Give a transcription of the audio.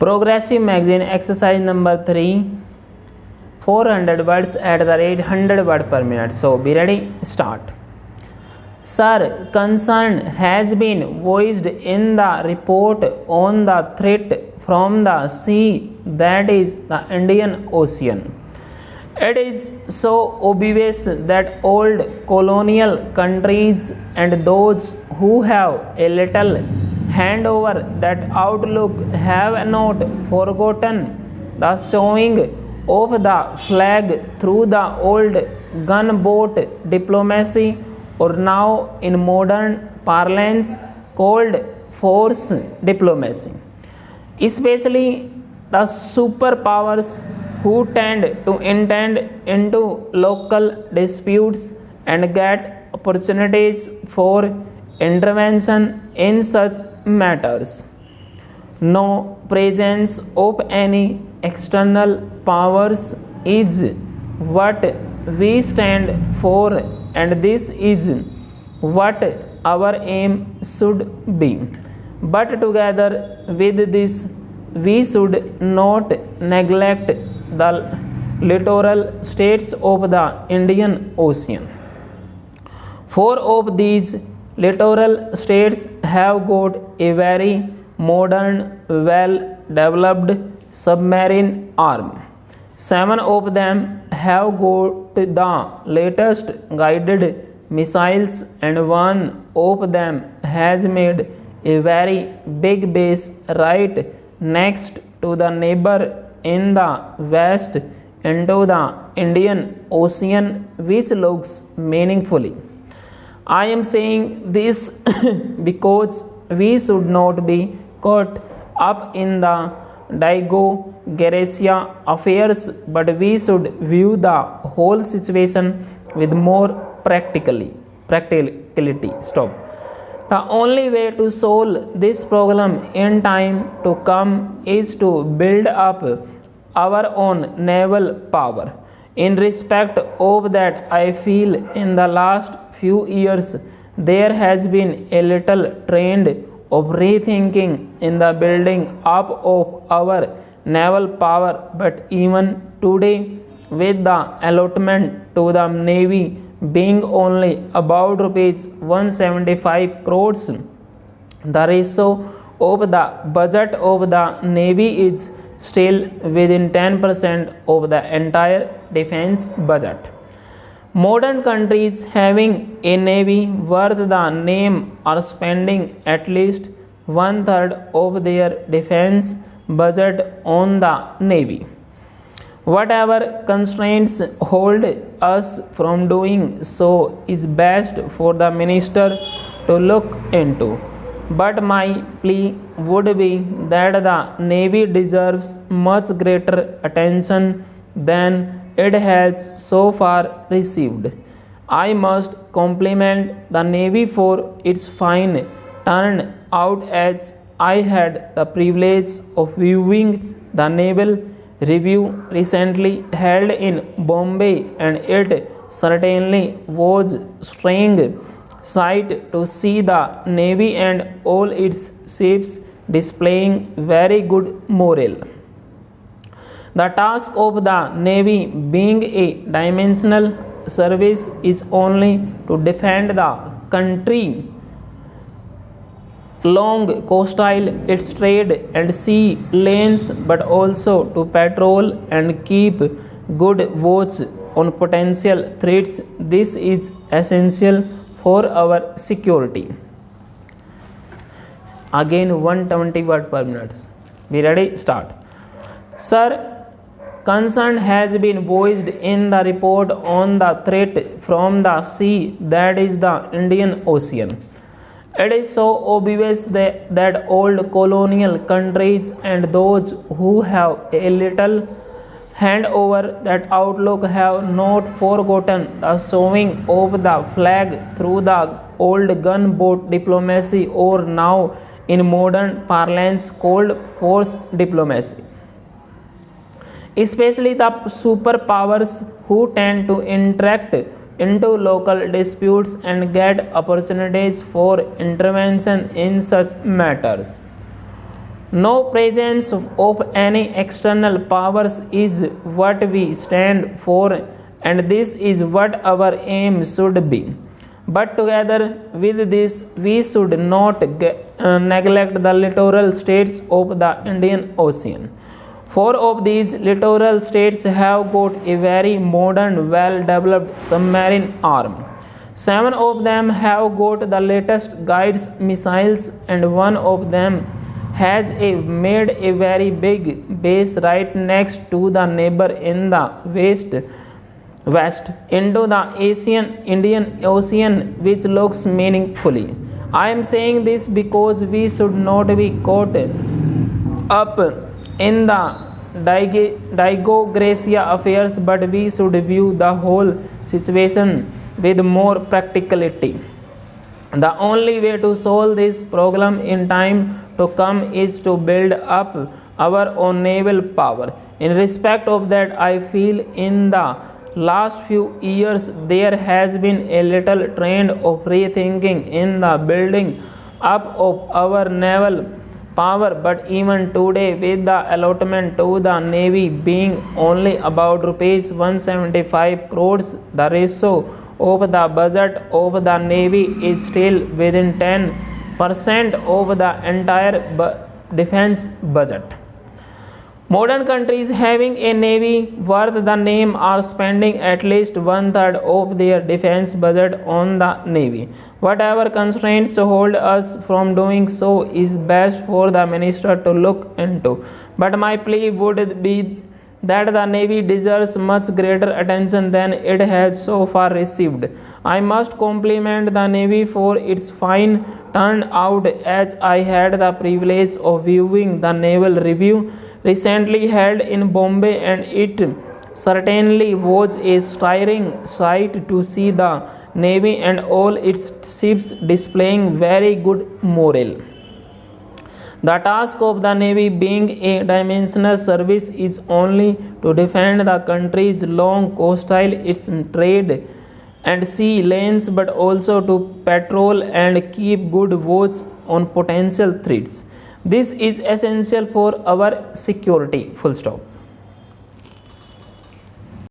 Progressive magazine exercise number 3, 400 words at the rate 100 word per minute. So be ready, start. Sir, concern has been voiced in the report on the threat from the sea, that is the Indian Ocean. It is so obvious that old colonial countries and those who have a little hand over that outlook have not forgotten the showing of the flag through the old gunboat diplomacy, or now in modern parlance called force diplomacy. Especially the superpowers who tend to enter into local disputes and get opportunities for intervention in such matters. No presence of any external powers is what we stand for, and this is what our aim should be. But together with this, we should not neglect the littoral states of the Indian Ocean. 4 of these littoral states have got a very modern, well-developed submarine arm. 7 of them have got the latest guided missiles, and 1 of them has made a very big base right next to the neighbor in the west into the Indian Ocean, which looks meaningfully. I am saying this because we should not be caught up in the Diego Garcia affairs, but we should view the whole situation with more practicality. The only way to solve this problem in time to come is to build up our own naval power. In respect of that, I feel in the last few years there has been a little trend of rethinking in the building up of our naval power, but even today, with the allotment to the Navy being only about rupees 175 crores, the ratio of the budget of the Navy is still within 10% of the entire defense budget. Modern countries having a navy worth the name are spending at least 1/3 of their defense budget on the navy. Whatever constraints hold us from doing so is best for the minister to look into. But my plea would be that the Navy deserves much greater attention than it has so far received. I must compliment the Navy for its fine turnout, as I had the privilege of viewing the Naval Review recently held in Bombay, and it certainly was strange sight to see the Navy and all its ships displaying very good morale. The task of the Navy, being a dimensional service, is only to defend the country along coastal its trade and sea lanes, but also to patrol and keep good watch on potential threats. This is essential for our security. Again 120 word per minute. Be ready, start. Sir, concern has been voiced in the report on the threat from the sea, that is the Indian Ocean. It is so obvious that old colonial countries and those who have a little hand over that outlook have not forgotten the showing of the flag through the old gunboat diplomacy, or now in modern parlance called force diplomacy. Especially the superpowers who tend to interact into local disputes and get opportunities for intervention in such matters. No presence of any external powers is what we stand for, and this is what our aim should be. But together with this, we should not neglect the littoral states of the Indian Ocean. 4 of these littoral states have got a very modern, well-developed submarine arm. 7 of them have got the latest guided missiles, and one of them has made a very big base right next to the neighbor in the west into the Indian Ocean, which looks meaningfully. I am saying this because we should not be caught up in the Digogracia affairs, but we should view the whole situation with more practicality. The only way to solve this problem in time to come is to build up our own naval power. In respect of that, I feel in the last few years there has been a little trend of rethinking in the building up of our naval power, but even today, with the allotment to the Navy being only about rupees 175 crores, the ratio of the budget of the Navy is still within 10% of the entire defense budget. Modern countries having a navy worth the name are spending at least 1/3 of their defense budget on the navy. Whatever constraints hold us from doing so is best for the minister to look into. But my plea would be that the navy deserves much greater attention than it has so far received. I must compliment the navy for its fine turnout, as I had the privilege of viewing the Naval Review recently held in Bombay, and it certainly was a stirring sight to see the navy and all its ships displaying very good morale. The task of the navy, being a dimensional service, is only to defend the country's long coastline, its trade and sea lanes, but also to patrol and keep good watch on potential threats. This is essential for our security. Full stop.